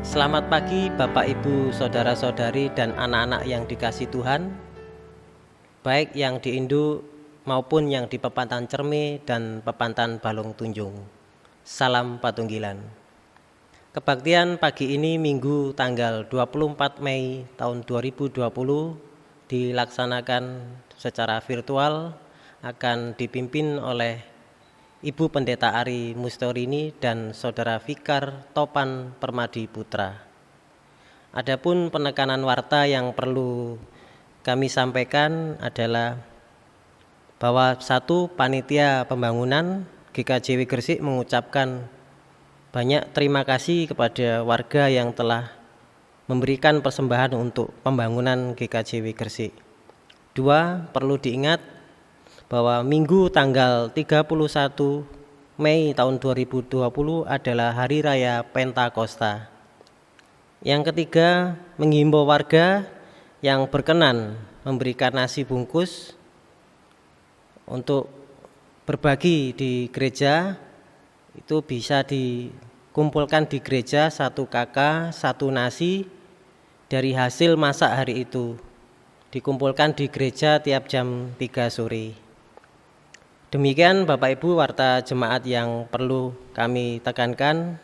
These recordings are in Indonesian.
Selamat pagi Bapak Ibu, Saudara-saudari dan anak-anak yang dikasihi Tuhan, baik yang di Indu maupun yang di Pepantan Cerme dan Pepantan Balong Tunjung. Salam Patunggilan. Kebaktian pagi ini Minggu tanggal 24 Mei tahun 2020 dilaksanakan secara virtual, akan dipimpin oleh Ibu Pendeta Ari Mustorini dan Saudara Fikar Topan Permadi Putra. Adapun penekanan warta yang perlu kami sampaikan adalah bahwa satu, panitia pembangunan GKJW Gresik mengucapkan banyak terima kasih kepada warga yang telah memberikan persembahan untuk pembangunan GKJW Gresik. Dua, perlu diingat bahwa Minggu tanggal 31 Mei tahun 2020 adalah Hari Raya Pentakosta. Yang ketiga, menghimbau warga yang berkenan memberikan nasi bungkus untuk berbagi di gereja, itu bisa dikumpulkan di gereja 1 KK, 1 nasi dari hasil masak hari itu. Dikumpulkan di gereja tiap jam 3 sore. Demikian Bapak Ibu warta jemaat yang perlu kami tekankan.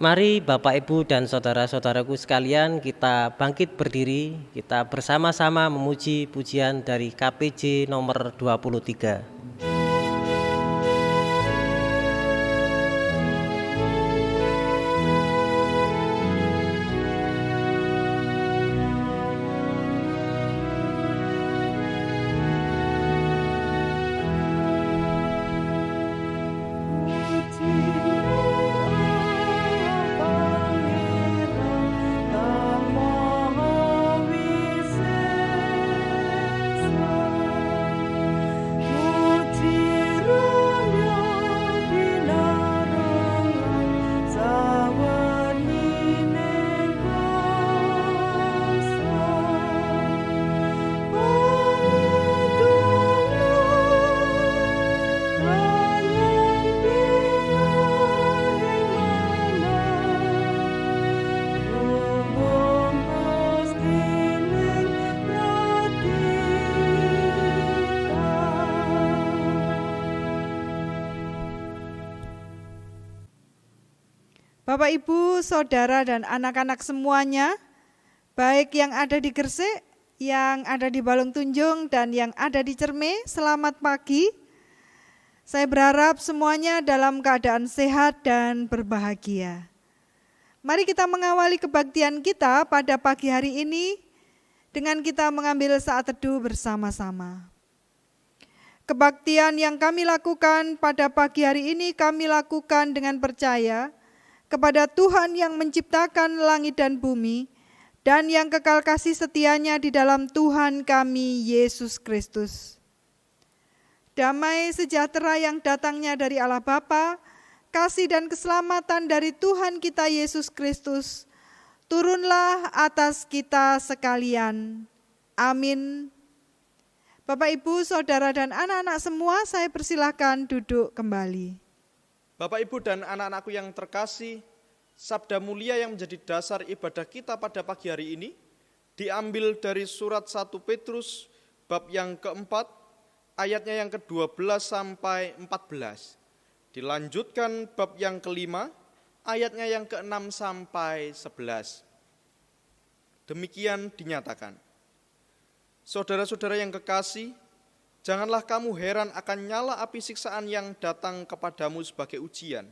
Mari Bapak Ibu dan saudara-saudaraku sekalian, kita bangkit berdiri, kita bersama-sama memuji pujian dari KPJ nomor 23. Bapak, Ibu, Saudara, dan anak-anak semuanya, baik yang ada di Gresik, yang ada di Balong Tunjung, dan yang ada di Cerme, selamat pagi. Saya berharap semuanya dalam keadaan sehat dan berbahagia. Mari kita mengawali kebaktian kita pada pagi hari ini dengan kita mengambil saat teduh bersama-sama. Kebaktian yang kami lakukan pada pagi hari ini kami lakukan dengan percaya kepada Tuhan yang menciptakan langit dan bumi dan yang kekal kasih setianya di dalam Tuhan kami Yesus Kristus. Damai sejahtera yang datangnya dari Allah Bapa, kasih dan keselamatan dari Tuhan kita Yesus Kristus, turunlah atas kita sekalian. Amin. Bapak, Ibu, Saudara, dan anak-anak semua, saya persilahkan duduk kembali. Bapak, Ibu, dan anak-anakku yang terkasih, sabda mulia yang menjadi dasar ibadah kita pada pagi hari ini diambil dari surat 1 Petrus bab yang keempat, ayatnya yang ke-12 sampai 14. Dilanjutkan bab yang kelima, ayatnya yang ke-6 sampai 11. Demikian dinyatakan. Saudara-saudara yang kekasih, janganlah kamu heran akan nyala api siksaan yang datang kepadamu sebagai ujian,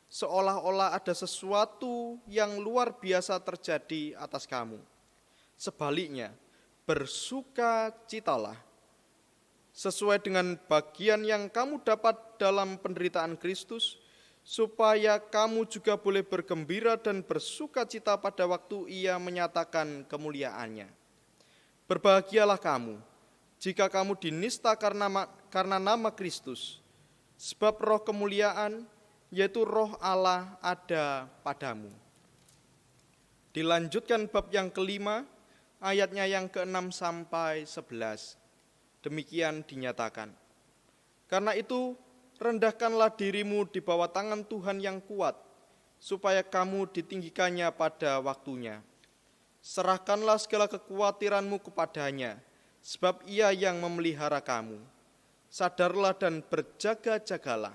seolah-olah ada sesuatu yang luar biasa terjadi atas kamu. Sebaliknya, bersukacitalah, sesuai dengan bagian yang kamu dapat dalam penderitaan Kristus, supaya kamu juga boleh bergembira dan bersukacita pada waktu Ia menyatakan kemuliaannya. Berbahagialah kamu, jika kamu dinista karena nama Kristus, sebab roh kemuliaan, yaitu roh Allah ada padamu. Dilanjutkan bab yang kelima, ayatnya yang ke-6 sampai 11. Demikian dinyatakan. Karena itu, rendahkanlah dirimu di bawah tangan Tuhan yang kuat, supaya kamu ditinggikannya pada waktunya. Serahkanlah segala kekhawatiranmu kepadanya, sebab ia yang memelihara kamu. Sadarlah dan berjaga-jagalah.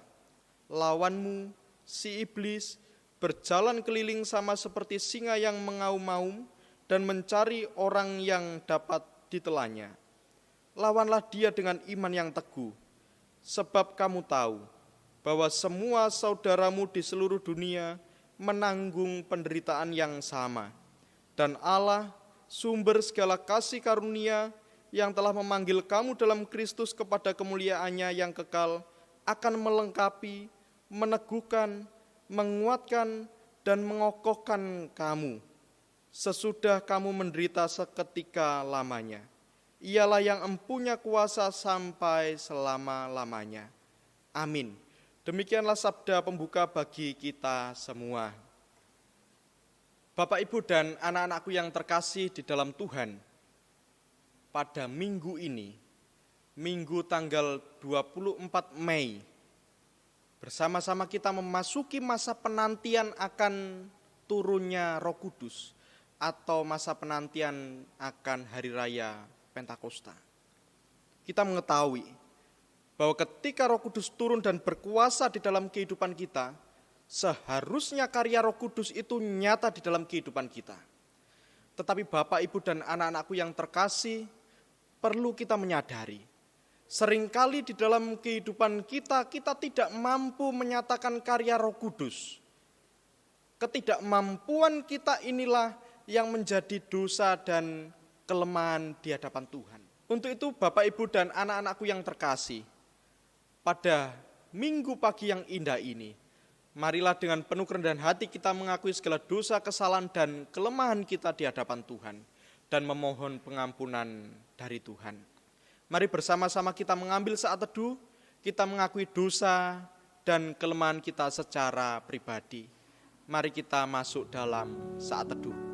Lawanmu, si iblis, berjalan keliling sama seperti singa yang mengaum-ngaum dan mencari orang yang dapat ditelannya. Lawanlah dia dengan iman yang teguh, sebab kamu tahu bahwa semua saudaramu di seluruh dunia menanggung penderitaan yang sama. Dan Allah, sumber segala kasih karunia yang telah memanggil kamu dalam Kristus kepada kemuliaannya yang kekal, akan melengkapi, meneguhkan, menguatkan, dan mengokohkan kamu sesudah kamu menderita seketika lamanya. Ialah yang empunya kuasa sampai selama-lamanya. Amin. Demikianlah sabda pembuka bagi kita semua. Bapak, Ibu, dan anak-anakku yang terkasih di dalam Tuhan, pada minggu ini, minggu tanggal 24 Mei, bersama-sama kita memasuki masa penantian akan turunnya Roh Kudus atau masa penantian akan Hari Raya Pentakosta. Kita mengetahui bahwa ketika Roh Kudus turun dan berkuasa di dalam kehidupan kita, seharusnya karya Roh Kudus itu nyata di dalam kehidupan kita. Tetapi Bapak, Ibu, dan anak-anakku yang terkasih, perlu kita menyadari, seringkali di dalam kehidupan kita, kita tidak mampu menyatakan karya Roh Kudus. Ketidakmampuan kita inilah yang menjadi dosa dan kelemahan di hadapan Tuhan. Untuk itu Bapak, Ibu, dan anak-anakku yang terkasih, pada minggu pagi yang indah ini, marilah dengan penuh kerendahan hati kita mengakui segala dosa, kesalahan, dan kelemahan kita di hadapan Tuhan dan memohon pengampunan dari Tuhan. Mari bersama-sama kita mengambil saat teduh, kita mengakui dosa dan kelemahan kita secara pribadi. Mari kita masuk dalam saat teduh.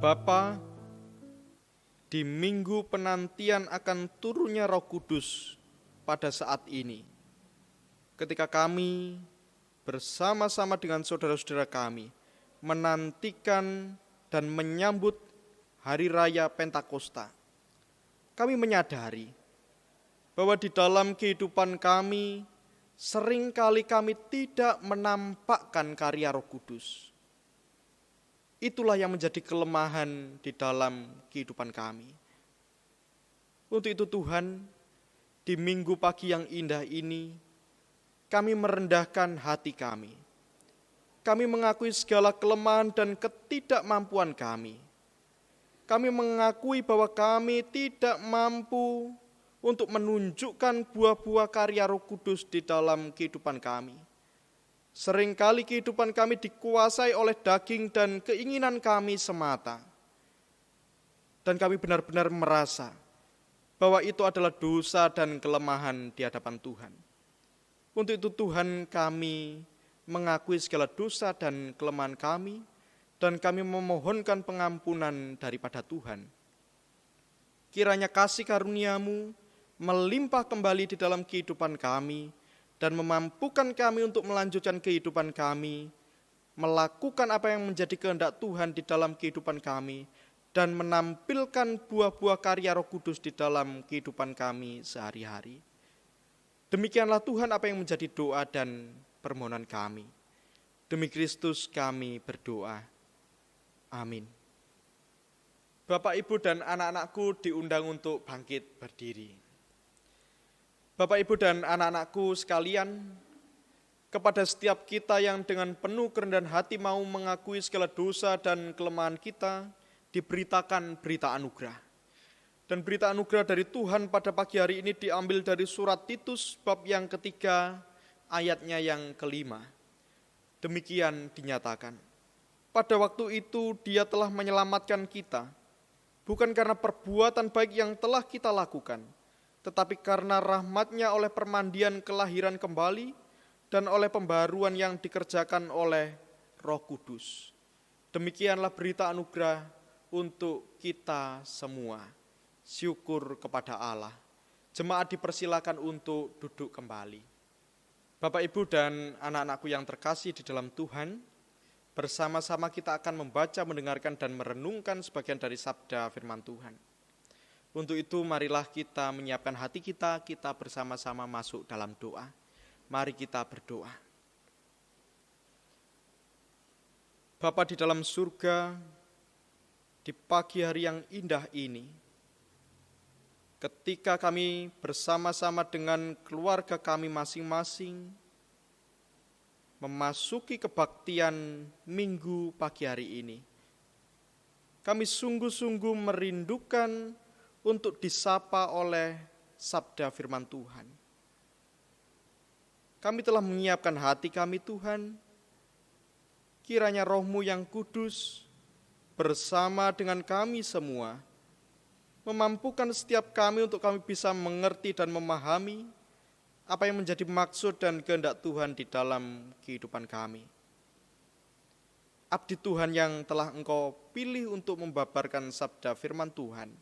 Bapa, di minggu penantian akan turunnya Roh Kudus pada saat ini, ketika kami bersama-sama dengan saudara-saudara kami menantikan dan menyambut Hari Raya Pentakosta, kami menyadari bahwa di dalam kehidupan kami seringkali kami tidak menampakkan karya Roh Kudus. Itulah yang menjadi kelemahan di dalam kehidupan kami. Untuk itu Tuhan, di minggu pagi yang indah ini, kami merendahkan hati kami. Kami mengakui segala kelemahan dan ketidakmampuan kami. Kami mengakui bahwa kami tidak mampu untuk menunjukkan buah-buah karya Roh Kudus di dalam kehidupan kami. Seringkali kehidupan kami dikuasai oleh daging dan keinginan kami semata. Dan kami benar-benar merasa bahwa itu adalah dosa dan kelemahan di hadapan Tuhan. Untuk itu Tuhan, kami mengakui segala dosa dan kelemahan kami, dan kami memohonkan pengampunan daripada Tuhan. Kiranya kasih karunia-Mu melimpah kembali di dalam kehidupan kami, dan memampukan kami untuk melanjutkan kehidupan kami, melakukan apa yang menjadi kehendak Tuhan di dalam kehidupan kami, dan menampilkan buah-buah karya Roh Kudus di dalam kehidupan kami sehari-hari. Demikianlah Tuhan apa yang menjadi doa dan permohonan kami. Demi Kristus kami berdoa. Amin. Bapak, Ibu, dan anak-anakku diundang untuk bangkit berdiri. Bapak, Ibu, dan anak-anakku sekalian, kepada setiap kita yang dengan penuh kerendahan hati mau mengakui segala dosa dan kelemahan kita, diberitakan berita anugerah. Dan berita anugerah dari Tuhan pada pagi hari ini diambil dari surat Titus bab yang ketiga, ayatnya yang kelima. Demikian dinyatakan. Pada waktu itu Dia telah menyelamatkan kita, bukan karena perbuatan baik yang telah kita lakukan, tetapi karena rahmat-Nya oleh permandian kelahiran kembali dan oleh pembaharuan yang dikerjakan oleh Roh Kudus. Demikianlah berita anugerah untuk kita semua. Syukur kepada Allah. Jemaat dipersilakan untuk duduk kembali. Bapak, Ibu, dan anak-anakku yang terkasih di dalam Tuhan, bersama-sama kita akan membaca, mendengarkan, dan merenungkan sebagian dari sabda firman Tuhan. Untuk itu marilah kita menyiapkan hati kita bersama-sama masuk dalam doa. Mari kita berdoa. Bapa di dalam surga, di pagi hari yang indah ini, ketika kami bersama-sama dengan keluarga kami masing-masing memasuki kebaktian Minggu pagi hari ini, kami sungguh-sungguh merindukan untuk disapa oleh sabda firman Tuhan. Kami telah menyiapkan hati kami, Tuhan. Kiranya Roh-Mu yang kudus bersama dengan kami semua memampukan setiap kami untuk kami bisa mengerti dan memahami apa yang menjadi maksud dan kehendak Tuhan di dalam kehidupan kami. Abdi Tuhan yang telah Engkau pilih untuk membabarkan sabda firman Tuhan,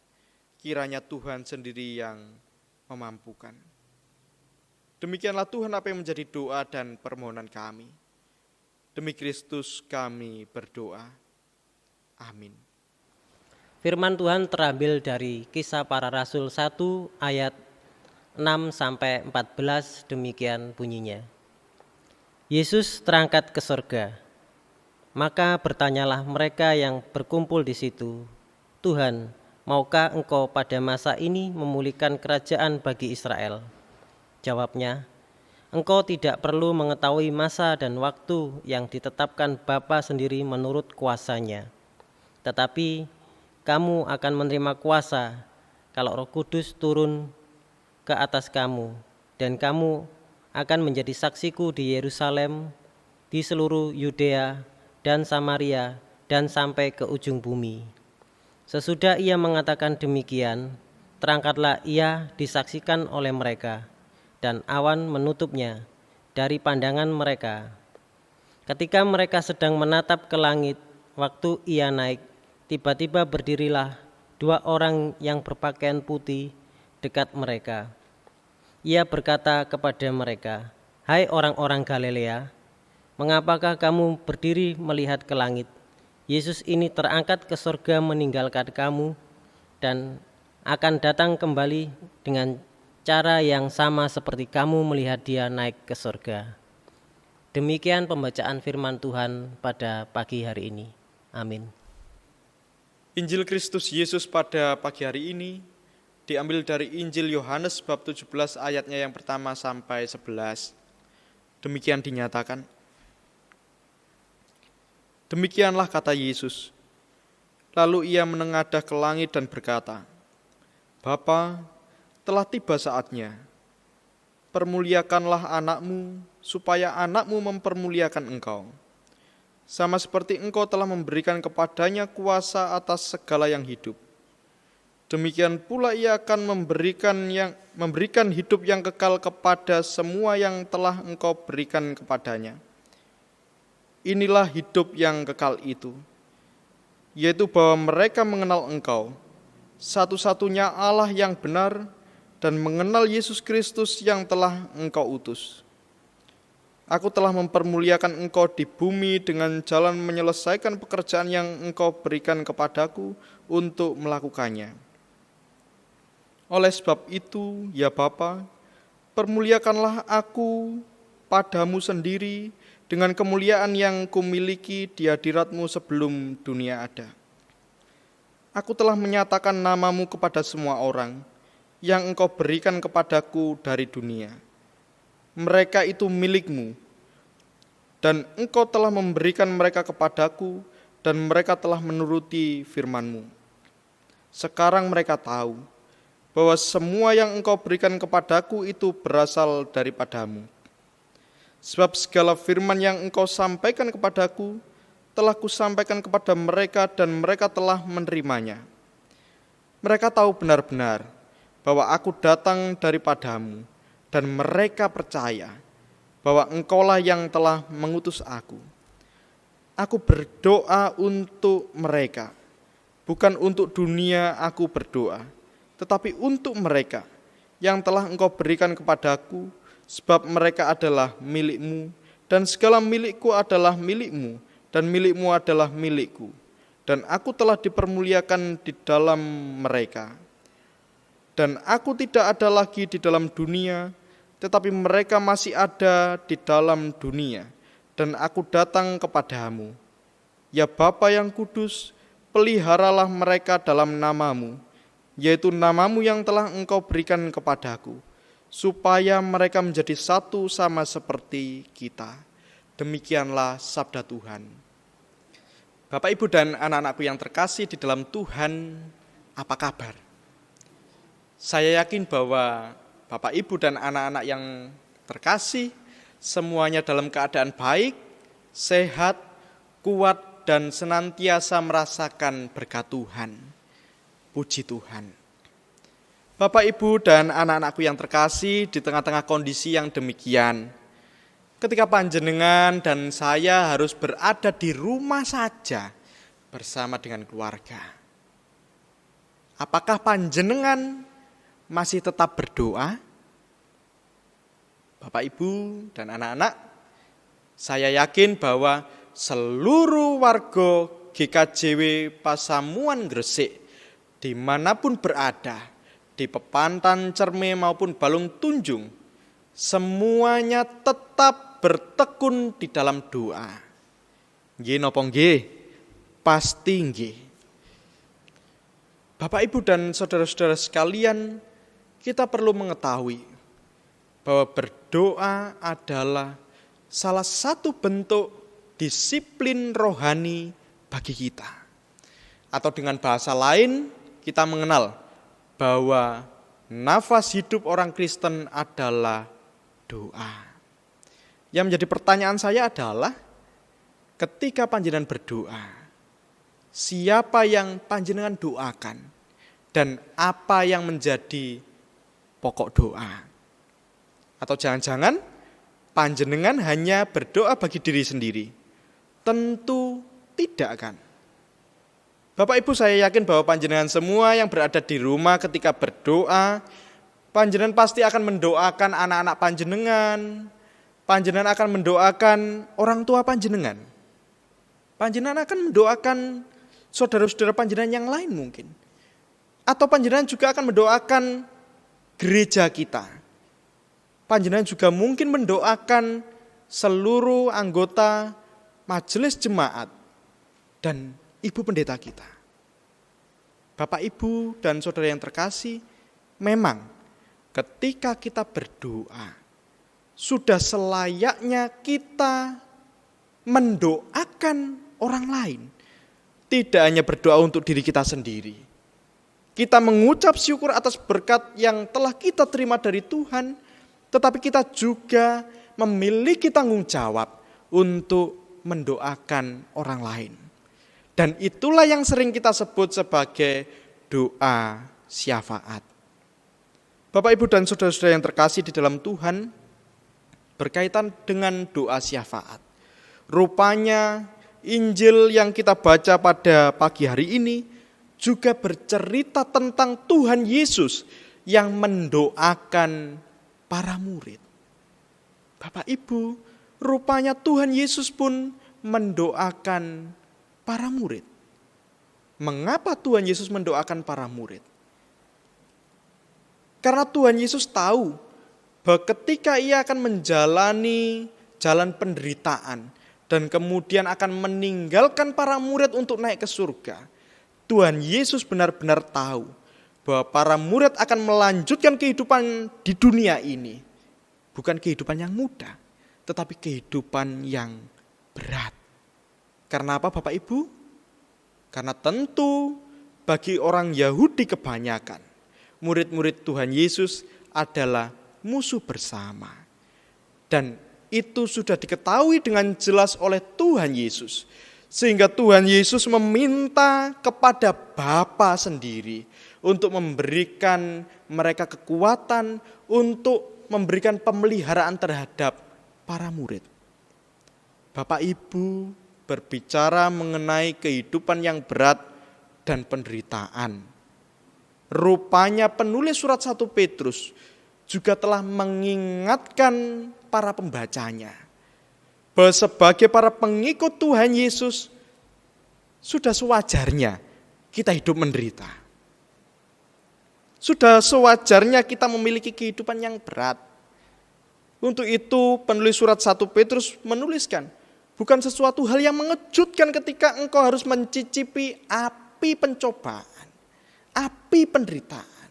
kiranya Tuhan sendiri yang memampukan. Demikianlah Tuhan apa yang menjadi doa dan permohonan kami. Demi Kristus kami berdoa. Amin. Firman Tuhan terambil dari Kisah Para Rasul 1 ayat 6-14, demikian bunyinya. Yesus terangkat ke surga. Maka bertanyalah mereka yang berkumpul di situ, Tuhan, maukah Engkau pada masa ini memulihkan kerajaan bagi Israel? Jawabnya, Engkau tidak perlu mengetahui masa dan waktu yang ditetapkan Bapa sendiri menurut kuasanya. Tetapi kamu akan menerima kuasa kalau Roh Kudus turun ke atas kamu, dan kamu akan menjadi saksiku di Yerusalem, di seluruh Yudea dan Samaria, dan sampai ke ujung bumi. Sesudah ia mengatakan demikian, terangkatlah ia disaksikan oleh mereka, dan awan menutupnya dari pandangan mereka. Ketika mereka sedang menatap ke langit, waktu ia naik, tiba-tiba berdirilah 2 orang yang berpakaian putih dekat mereka. Ia berkata kepada mereka, "Hai orang-orang Galilea, mengapakah kamu berdiri melihat ke langit? Yesus ini terangkat ke surga meninggalkan kamu dan akan datang kembali dengan cara yang sama seperti kamu melihat Dia naik ke surga." Demikian pembacaan firman Tuhan pada pagi hari ini. Amin. Injil Kristus Yesus pada pagi hari ini diambil dari Injil Yohanes bab 17 ayatnya yang pertama sampai 11. Demikian dinyatakan. Demikianlah kata Yesus. Lalu ia menengadah ke langit dan berkata, "Bapa, telah tiba saatnya. Permuliakanlah anakmu, supaya anakmu mempermuliakan engkau. Sama seperti engkau telah memberikan kepadanya kuasa atas segala yang hidup. Demikian pula ia akan memberikan hidup yang kekal kepada semua yang telah engkau berikan kepadanya. Inilah hidup yang kekal itu, yaitu bahwa mereka mengenal engkau, satu-satunya Allah yang benar, dan mengenal Yesus Kristus yang telah engkau utus. Aku telah mempermuliakan engkau di bumi dengan jalan menyelesaikan pekerjaan yang engkau berikan kepadaku untuk melakukannya. Oleh sebab itu, ya Bapa, permuliakanlah aku padamu sendiri dengan kemuliaan yang kumiliki di hadirat-Mu sebelum dunia ada. Aku telah menyatakan namamu kepada semua orang yang engkau berikan kepadaku dari dunia. Mereka itu milik-Mu, dan engkau telah memberikan mereka kepadaku, dan mereka telah menuruti firman-Mu. Sekarang mereka tahu bahwa semua yang engkau berikan kepadaku itu berasal daripadamu. Sebab segala firman yang engkau sampaikan kepadaku telah kusampaikan kepada mereka dan mereka telah menerimanya. Mereka tahu benar-benar bahwa aku datang daripadamu dan mereka percaya bahwa engkaulah yang telah mengutus aku. Aku berdoa untuk mereka, bukan untuk dunia aku berdoa, tetapi untuk mereka yang telah engkau berikan kepadaku, sebab mereka adalah milikmu, dan segala milikku adalah milikmu, dan milikmu adalah milikku. Dan aku telah dipermuliakan di dalam mereka. Dan aku tidak ada lagi di dalam dunia, tetapi mereka masih ada di dalam dunia, dan aku datang kepadamu. Ya Bapa yang kudus, peliharalah mereka dalam namamu, yaitu namamu yang telah engkau berikan kepadaku, supaya mereka menjadi satu sama seperti kita. Demikianlah sabda Tuhan. Bapak, Ibu, dan anak-anakku yang terkasih di dalam Tuhan, apa kabar? Saya yakin bahwa Bapak, Ibu, dan anak-anak yang terkasih semuanya dalam keadaan baik, sehat, kuat, dan senantiasa merasakan berkat Tuhan. Puji Tuhan. Bapak, Ibu, dan anak-anakku yang terkasih, di tengah-tengah kondisi yang demikian, ketika panjenengan dan saya harus berada di rumah saja bersama dengan keluarga, apakah panjenengan masih tetap berdoa? Bapak, Ibu, dan anak-anak, saya yakin bahwa seluruh warga GKJW Pasamuan Gresik dimanapun berada, di Pepantan Cerme maupun Balung Tunjung, semuanya tetap bertekun di dalam doa. Nggih napa nggih? Pasti nggih. Bapak, Ibu, dan saudara-saudara sekalian, kita perlu mengetahui bahwa berdoa adalah salah satu bentuk disiplin rohani bagi kita. Atau dengan bahasa lain, kita mengenal bahwa nafas hidup orang Kristen adalah doa. Yang menjadi pertanyaan saya adalah, ketika panjenengan berdoa, siapa yang panjenengan doakan dan apa yang menjadi pokok doa? Atau jangan-jangan panjenengan hanya berdoa bagi diri sendiri? Tentu tidak, kan? Bapak, Ibu, saya yakin bahwa panjenengan semua yang berada di rumah ketika berdoa, panjenengan pasti akan mendoakan anak-anak panjenengan, panjenengan akan mendoakan orang tua panjenengan, panjenengan akan mendoakan saudara-saudara panjenengan yang lain mungkin, atau panjenengan juga akan mendoakan gereja kita. Panjenengan juga mungkin mendoakan seluruh anggota majelis jemaat dan ibu pendeta kita. Bapak, Ibu, dan saudara yang terkasih, memang ketika kita berdoa, sudah selayaknya kita mendoakan orang lain. Tidak hanya berdoa untuk diri kita sendiri. Kita mengucap syukur atas berkat yang telah kita terima dari Tuhan, tetapi kita juga memiliki tanggung jawab untuk mendoakan orang lain. Dan itulah yang sering kita sebut sebagai doa syafaat. Bapak, Ibu, dan saudara-saudara yang terkasih di dalam Tuhan, berkaitan dengan doa syafaat. Rupanya Injil yang kita baca pada pagi hari ini juga bercerita tentang Tuhan Yesus yang mendoakan para murid. Bapak, Ibu, rupanya Tuhan Yesus pun mendoakan para murid. Mengapa Tuhan Yesus mendoakan para murid? Karena Tuhan Yesus tahu bahwa ketika ia akan menjalani jalan penderitaan dan kemudian akan meninggalkan para murid untuk naik ke surga, Tuhan Yesus benar-benar tahu bahwa para murid akan melanjutkan kehidupan di dunia ini. Bukan kehidupan yang mudah, tetapi kehidupan yang berat. Karena apa, Bapak, Ibu? Karena tentu bagi orang Yahudi kebanyakan, murid-murid Tuhan Yesus adalah musuh bersama. Dan itu sudah diketahui dengan jelas oleh Tuhan Yesus. Sehingga Tuhan Yesus meminta kepada Bapa sendiri untuk memberikan mereka kekuatan, untuk memberikan pemeliharaan terhadap para murid. Bapak Ibu berbicara mengenai kehidupan yang berat dan penderitaan. Rupanya penulis surat 1 Petrus juga telah mengingatkan para pembacanya bahwa sebagai para pengikut Tuhan Yesus sudah sewajarnya kita hidup menderita. Sudah sewajarnya kita memiliki kehidupan yang berat. Untuk itu penulis surat 1 Petrus menuliskan, bukan sesuatu hal yang mengejutkan ketika engkau harus mencicipi api pencobaan, api penderitaan.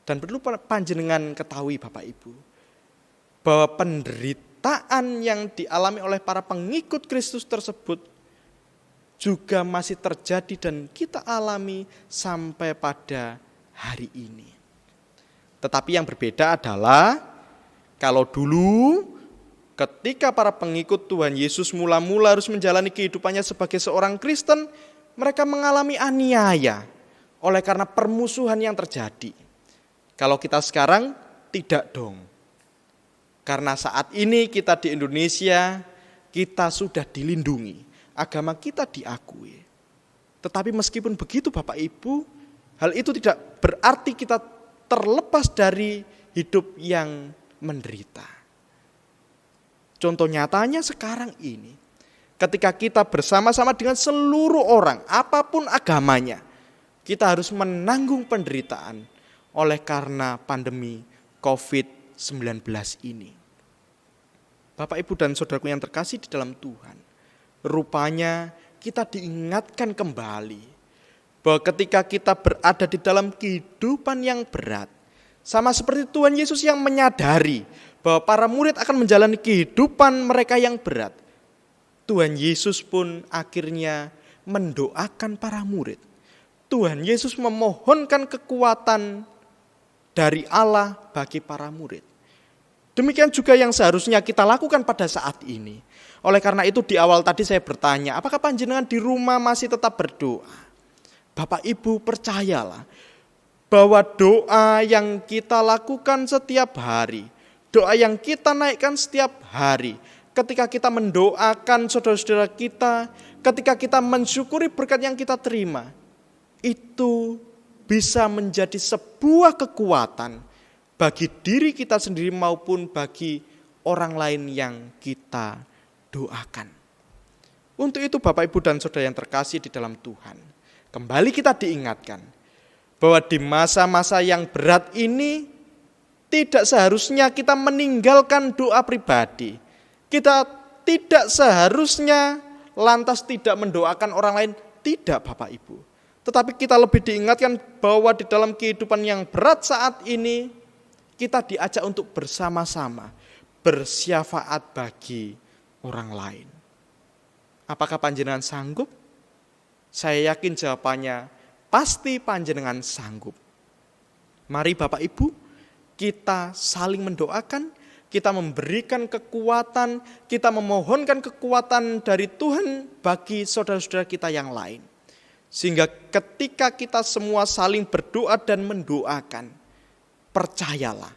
Dan perlu panjenengan ketahui Bapak Ibu, bahwa penderitaan yang dialami oleh para pengikut Kristus tersebut juga masih terjadi dan kita alami sampai pada hari ini. Tetapi yang berbeda adalah kalau dulu ketika para pengikut Tuhan Yesus mula-mula harus menjalani kehidupannya sebagai seorang Kristen, mereka mengalami aniaya oleh karena permusuhan yang terjadi. Kalau kita sekarang tidak dong. Karena saat ini kita di Indonesia, kita sudah dilindungi. Agama kita diakui. Tetapi meskipun begitu Bapak Ibu, hal itu tidak berarti kita terlepas dari hidup yang menderita. Contoh nyatanya sekarang ini, ketika kita bersama-sama dengan seluruh orang, apapun agamanya, kita harus menanggung penderitaan oleh karena pandemi COVID-19 ini. Bapak, Ibu, dan saudaraku yang terkasih di dalam Tuhan, rupanya kita diingatkan kembali bahwa ketika kita berada di dalam kehidupan yang berat, sama seperti Tuhan Yesus yang menyadari bahwa para murid akan menjalani kehidupan mereka yang berat, Tuhan Yesus pun akhirnya mendoakan para murid. Tuhan Yesus memohonkan kekuatan dari Allah bagi para murid. Demikian juga yang seharusnya kita lakukan pada saat ini. Oleh karena itu di awal tadi saya bertanya, apakah panjenengan di rumah masih tetap berdoa? Bapak Ibu percayalah bahwa doa yang kita lakukan setiap hari, doa yang kita naikkan setiap hari, ketika kita mendoakan saudara-saudara kita, ketika kita mensyukuri berkat yang kita terima, itu bisa menjadi sebuah kekuatan bagi diri kita sendiri maupun bagi orang lain yang kita doakan. Untuk itu Bapak, Ibu, dan saudara yang terkasih di dalam Tuhan, kembali kita diingatkan bahwa di masa-masa yang berat ini tidak seharusnya kita meninggalkan doa pribadi. Kita tidak seharusnya lantas tidak mendoakan orang lain, tidak Bapak Ibu. Tetapi kita lebih diingatkan bahwa di dalam kehidupan yang berat saat ini, kita diajak untuk bersama-sama bersyafaat bagi orang lain. Apakah panjenengan sanggup? Saya yakin jawabannya pasti panjenengan sanggup. Mari Bapak Ibu, kita saling mendoakan, kita memberikan kekuatan, kita memohonkan kekuatan dari Tuhan bagi saudara-saudara kita yang lain. Sehingga ketika kita semua saling berdoa dan mendoakan, percayalah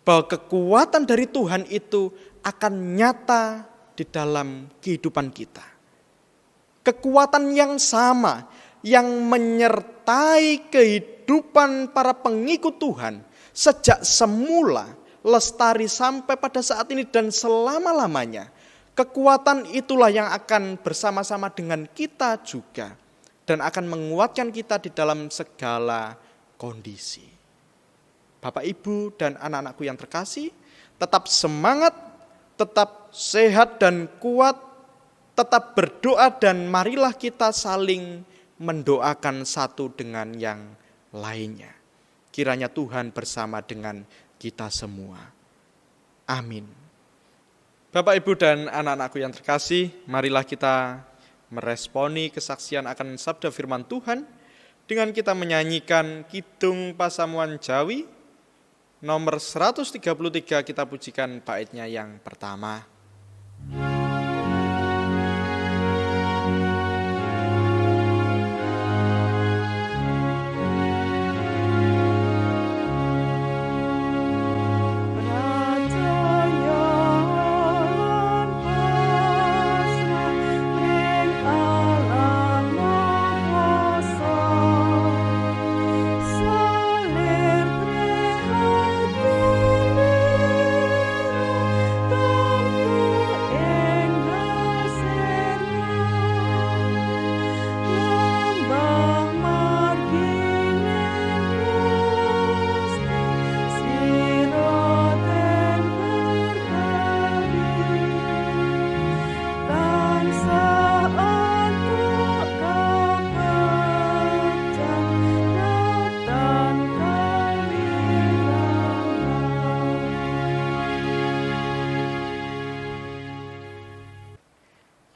bahwa kekuatan dari Tuhan itu akan nyata di dalam kehidupan kita. Kekuatan yang sama yang menyertai kehidupan para pengikut Tuhan sejak semula, lestari sampai pada saat ini dan selama-lamanya. Kekuatan itulah yang akan bersama-sama dengan kita juga dan akan menguatkan kita di dalam segala kondisi. Bapak, Ibu, dan anak-anakku yang terkasih, tetap semangat, tetap sehat dan kuat, tetap berdoa dan marilah kita saling mendoakan satu dengan yang lainnya. Kiranya Tuhan bersama dengan kita semua. Amin. Bapak, Ibu, dan anak-anakku yang terkasih, marilah kita meresponi kesaksian akan sabda firman Tuhan dengan kita menyanyikan Kidung Pasamuan Jawi Nomor 133 kita pujikan baitnya yang pertama.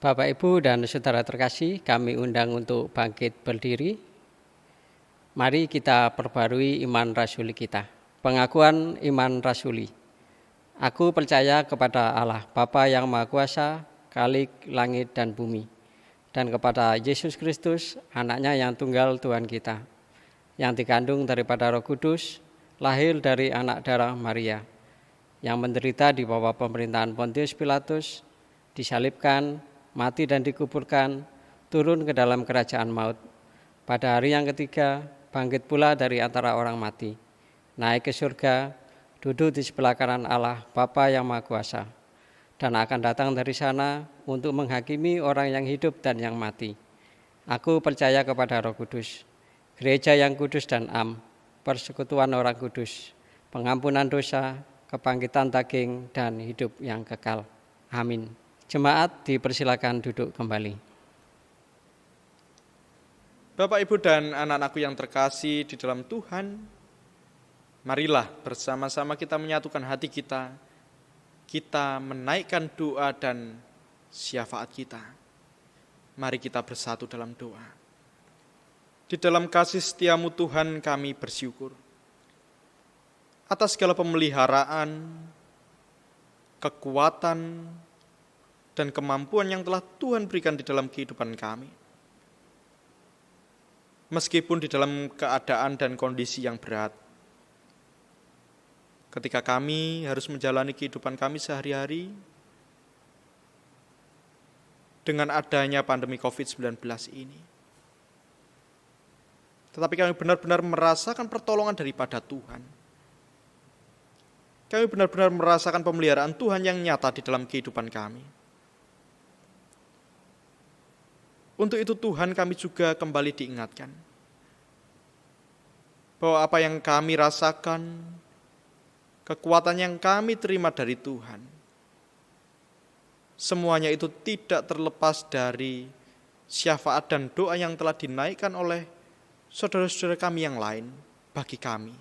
Bapak, Ibu, dan saudara terkasih, kami undang untuk bangkit berdiri. Mari kita perbarui iman rasuli kita. Pengakuan iman rasuli. Aku percaya kepada Allah, Bapa yang Maha Kuasa, Khalik langit dan bumi, dan kepada Yesus Kristus, anaknya yang tunggal Tuhan kita, yang dikandung daripada Roh Kudus, lahir dari anak darah Maria, yang menderita di bawah pemerintahan Pontius Pilatus, disalibkan, mati dan dikuburkan, turun ke dalam kerajaan maut. Pada hari yang ketiga, bangkit pula dari antara orang mati, naik ke surga, duduk di sebelah kanan Allah, Bapa yang Maha Kuasa, dan akan datang dari sana untuk menghakimi orang yang hidup dan yang mati. Aku percaya kepada Roh Kudus, gereja yang kudus dan am, persekutuan orang kudus, pengampunan dosa, kebangkitan daging, dan hidup yang kekal. Amin. Jemaat dipersilakan duduk kembali. Bapak, Ibu, dan anak-anakku yang terkasih di dalam Tuhan, marilah bersama-sama kita menyatukan hati kita, kita menaikkan doa dan syafaat kita. Mari kita bersatu dalam doa. Di dalam kasih setiamu Tuhan kami bersyukur atas segala pemeliharaan, kekuatan, dan kemampuan yang telah Tuhan berikan di dalam kehidupan kami. Meskipun di dalam keadaan dan kondisi yang berat, ketika kami harus menjalani kehidupan kami sehari-hari, dengan adanya pandemi COVID-19 ini, tetapi kami benar-benar merasakan pertolongan daripada Tuhan. Kami benar-benar merasakan pemeliharaan Tuhan yang nyata di dalam kehidupan kami. Untuk itu Tuhan, kami juga kembali diingatkan bahwa apa yang kami rasakan, kekuatan yang kami terima dari Tuhan, semuanya itu tidak terlepas dari syafaat dan doa yang telah dinaikkan oleh saudara-saudara kami yang lain bagi kami.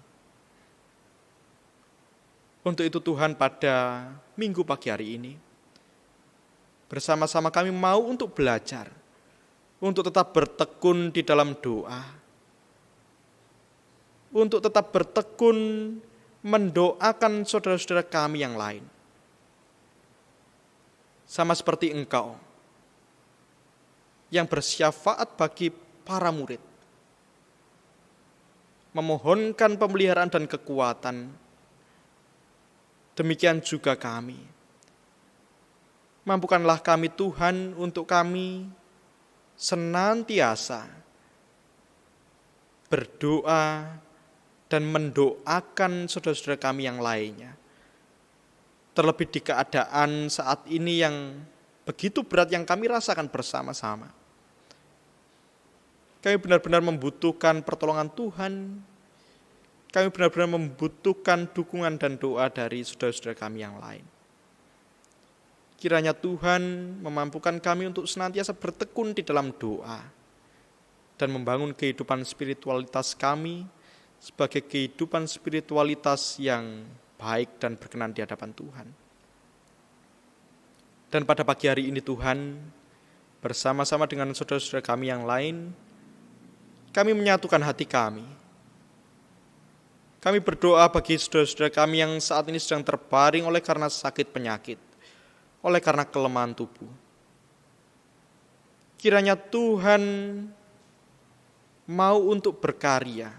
Untuk itu Tuhan, pada minggu pagi hari ini, bersama-sama kami mau untuk belajar, untuk tetap bertekun di dalam doa, untuk tetap bertekun mendoakan saudara-saudara kami yang lain. Sama seperti Engkau yang bersyafaat bagi para murid, memohonkan pemeliharaan dan kekuatan, demikian juga kami. Mampukanlah kami Tuhan untuk kami senantiasa berdoa dan mendoakan saudara-saudara kami yang lainnya. Terlebih di keadaan saat ini yang begitu berat yang kami rasakan bersama-sama. Kami benar-benar membutuhkan pertolongan Tuhan. Kami benar-benar membutuhkan dukungan dan doa dari saudara-saudara kami yang lain. Kiranya Tuhan memampukan kami untuk senantiasa bertekun di dalam doa dan membangun kehidupan spiritualitas kami sebagai kehidupan spiritualitas yang baik dan berkenan di hadapan Tuhan. Dan pada pagi hari ini Tuhan, bersama-sama dengan saudara-saudara kami yang lain, kami menyatukan hati kami Kami berdoa bagi saudara-saudara kami yang saat ini sedang terbaring oleh karena sakit penyakit, oleh karena kelemahan tubuh. Kiranya Tuhan mau untuk berkarya,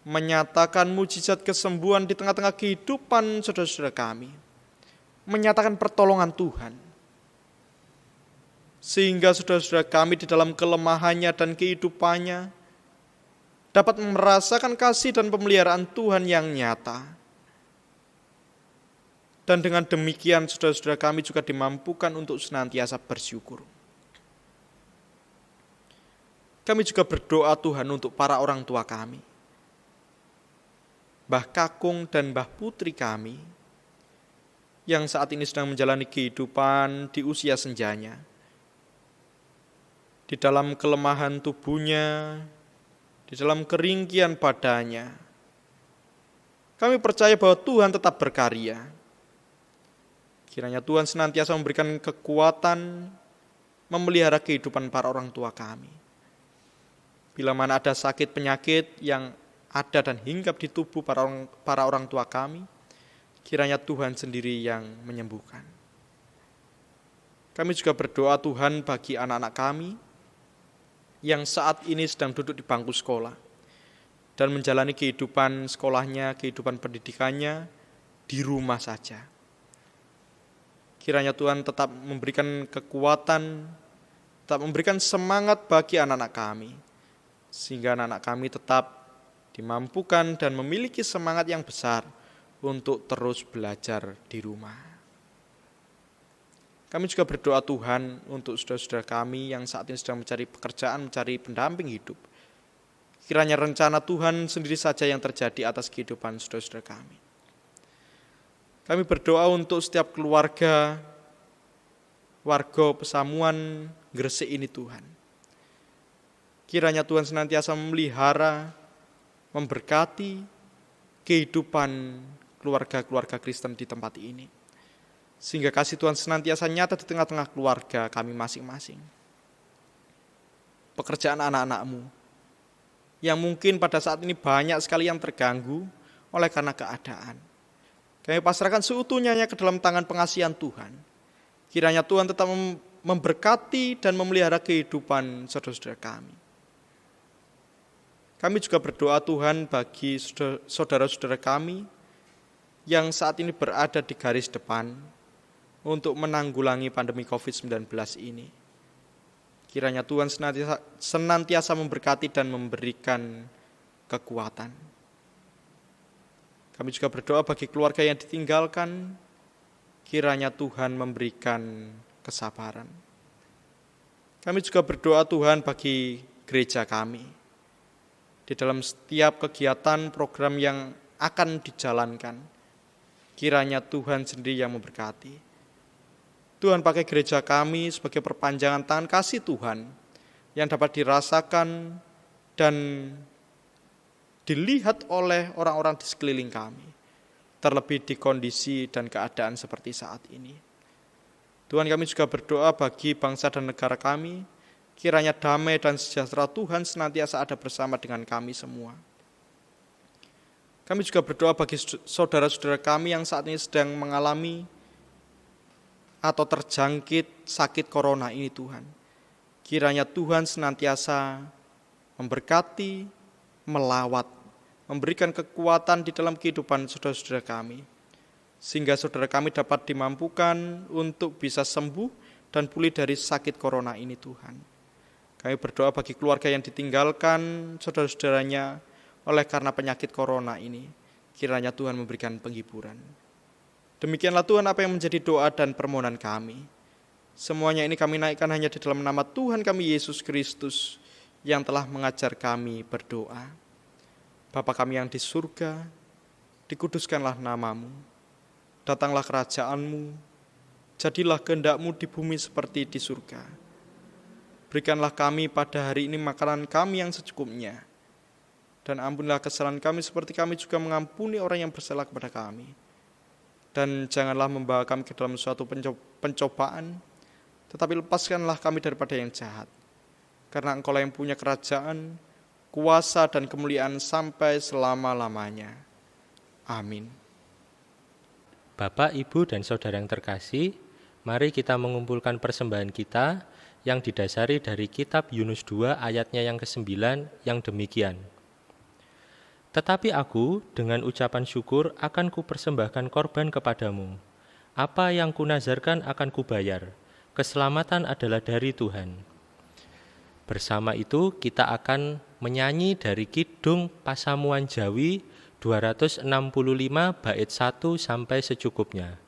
menyatakan mujizat kesembuhan di tengah-tengah kehidupan saudara-saudara kami, menyatakan pertolongan Tuhan, sehingga saudara-saudara kami di dalam kelemahannya dan kehidupannya dapat merasakan kasih dan pemeliharaan Tuhan yang nyata. Dan dengan demikian saudara-saudara kami juga dimampukan untuk senantiasa bersyukur. Kami juga berdoa Tuhan untuk para orang tua kami, Mbah Kakung dan Mbah Putri kami, yang saat ini sedang menjalani kehidupan di usia senjanya. Di dalam kelemahan tubuhnya, di dalam keringkian badannya, kami percaya bahwa Tuhan tetap berkarya. Kiranya Tuhan senantiasa memberikan kekuatan memelihara kehidupan para orang tua kami. Bila mana ada sakit penyakit yang ada dan hinggap di tubuh para orang tua kami, kiranya Tuhan sendiri yang menyembuhkan. Kami juga berdoa Tuhan bagi anak-anak kami yang saat ini sedang duduk di bangku sekolah dan menjalani kehidupan sekolahnya, kehidupan pendidikannya di rumah saja. Kiranya Tuhan tetap memberikan kekuatan, tetap memberikan semangat bagi anak-anak kami, sehingga anak-anak kami tetap dimampukan dan memiliki semangat yang besar untuk terus belajar di rumah. Kami juga berdoa Tuhan untuk saudara-saudara kami yang saat ini sedang mencari pekerjaan, mencari pendamping hidup. Kiranya rencana Tuhan sendiri saja yang terjadi atas kehidupan saudara-saudara kami. Kami berdoa untuk setiap keluarga, warga Pesamuan Gresik ini Tuhan. Kiranya Tuhan senantiasa memelihara, memberkati kehidupan keluarga-keluarga Kristen di tempat ini. Sehingga kasih Tuhan senantiasa nyata di tengah-tengah keluarga kami masing-masing. Pekerjaan anak-anak-Mu, yang mungkin pada saat ini banyak sekali yang terganggu oleh karena keadaan. Kami pasrahkan seutuhnya ke dalam tangan pengasihan Tuhan. Kiranya Tuhan tetap memberkati dan memelihara kehidupan saudara-saudara kami. Kami juga berdoa Tuhan bagi saudara-saudara kami yang saat ini berada di garis depan untuk menanggulangi pandemi COVID-19 ini. Kiranya Tuhan senantiasa memberkati dan memberikan kekuatan. Kami juga berdoa bagi keluarga yang ditinggalkan, kiranya Tuhan memberikan kesabaran. Kami juga berdoa Tuhan bagi gereja kami. Di dalam setiap kegiatan program yang akan dijalankan, kiranya Tuhan sendiri yang memberkati. Tuhan pakai gereja kami sebagai perpanjangan tangan kasih Tuhan yang dapat dirasakan dan dilihat oleh orang-orang di sekeliling kami, terlebih di kondisi dan keadaan seperti saat ini. Tuhan, kami juga berdoa bagi bangsa dan negara kami, kiranya damai dan sejahtera Tuhan senantiasa ada bersama dengan kami semua. Kami juga berdoa bagi saudara-saudara kami yang saat ini sedang mengalami atau terjangkit sakit corona ini Tuhan. Kiranya Tuhan senantiasa memberkati, melawat, memberikan kekuatan di dalam kehidupan saudara-saudara kami. Sehingga saudara kami dapat dimampukan untuk bisa sembuh dan pulih dari sakit corona ini Tuhan. Kami berdoa bagi keluarga yang ditinggalkan saudara-saudaranya oleh karena penyakit corona ini. Kiranya Tuhan memberikan penghiburan. Demikianlah Tuhan apa yang menjadi doa dan permohonan kami. Semuanya ini kami naikkan hanya di dalam nama Tuhan kami Yesus Kristus yang telah mengajar kami berdoa. Bapa kami yang di surga, dikuduskanlah nama-Mu. Datanglah kerajaan-Mu, jadilah kehendak-Mu di bumi seperti di surga. Berikanlah kami pada hari ini makanan kami yang secukupnya. Dan ampunilah kesalahan kami seperti kami juga mengampuni orang yang bersalah kepada kami. Dan janganlah membawa kami ke dalam suatu pencobaan, tetapi lepaskanlah kami daripada yang jahat. Karena Engkaulah yang punya kerajaan, kuasa dan kemuliaan sampai selama-lamanya. Amin. Bapak, Ibu, dan Saudara yang terkasih, mari kita mengumpulkan persembahan kita yang didasari dari kitab Yunus 2 ayatnya yang ke-9 yang demikian. Tetapi aku dengan ucapan syukur akan kupersembahkan korban kepadamu. Apa yang kunazarkan akan kubayar. Keselamatan adalah dari Tuhan. Bersama itu kita akan menyanyi dari Kidung Pasamuan Jawi 265 bait 1 sampai secukupnya.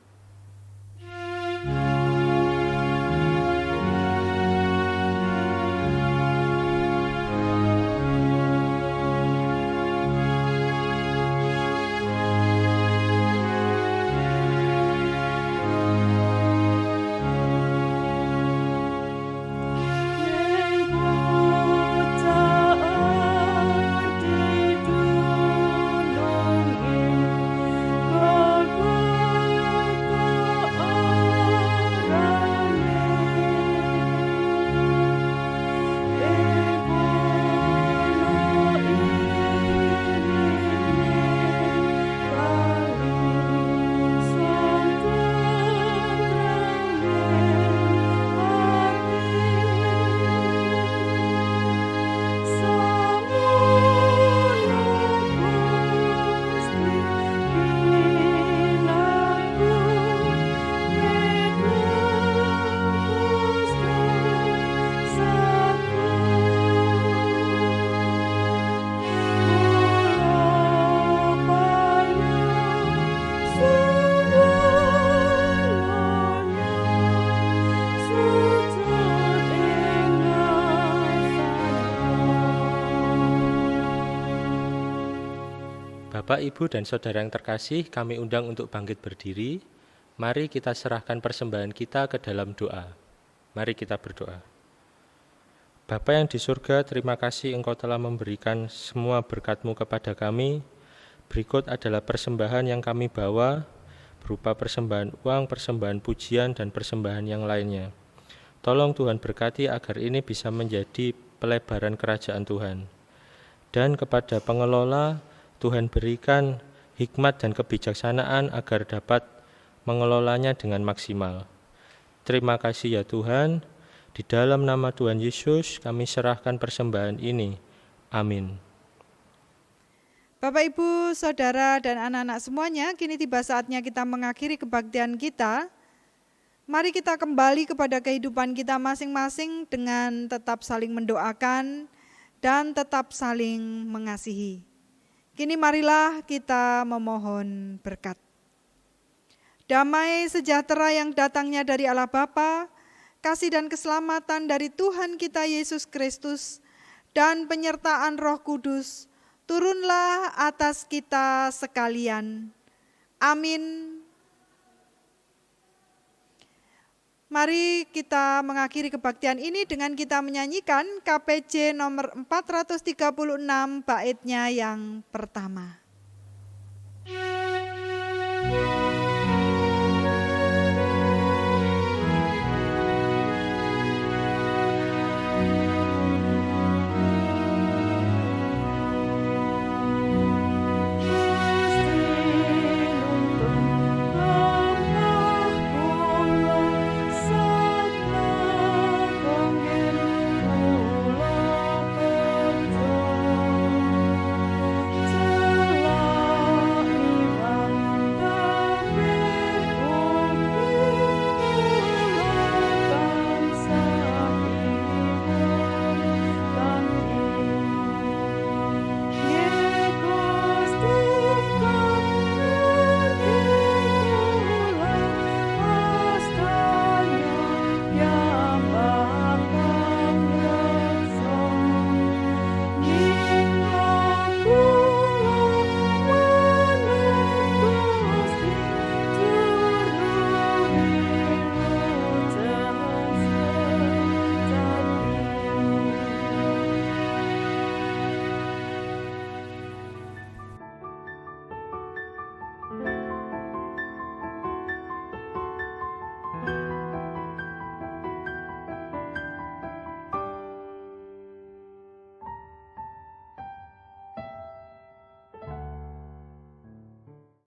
Bapak, Ibu, dan Saudara yang terkasih, kami undang untuk bangkit berdiri. Mari kita serahkan persembahan kita ke dalam doa. Mari kita berdoa. Bapa yang di surga, terima kasih Engkau telah memberikan semua berkat-Mu kepada kami. Berikut adalah persembahan yang kami bawa, berupa persembahan uang, persembahan pujian, dan persembahan yang lainnya. Tolong Tuhan berkati agar ini bisa menjadi pelebaran kerajaan Tuhan. Dan kepada pengelola, Tuhan berikan hikmat dan kebijaksanaan agar dapat mengelolanya dengan maksimal. Terima kasih ya Tuhan. Di dalam nama Tuhan Yesus kami serahkan persembahan ini. Amin. Bapak, Ibu, Saudara, dan anak-anak semuanya, kini tiba saatnya kita mengakhiri kebaktian kita. Mari kita kembali kepada kehidupan kita masing-masing dengan tetap saling mendoakan dan tetap saling mengasihi. Kini marilah kita memohon berkat. Damai sejahtera yang datangnya dari Allah Bapa, kasih dan keselamatan dari Tuhan kita Yesus Kristus, dan penyertaan Roh Kudus, turunlah atas kita sekalian. Amin. Mari kita mengakhiri kebaktian ini dengan kita menyanyikan KPJ nomor 436 baitnya yang pertama.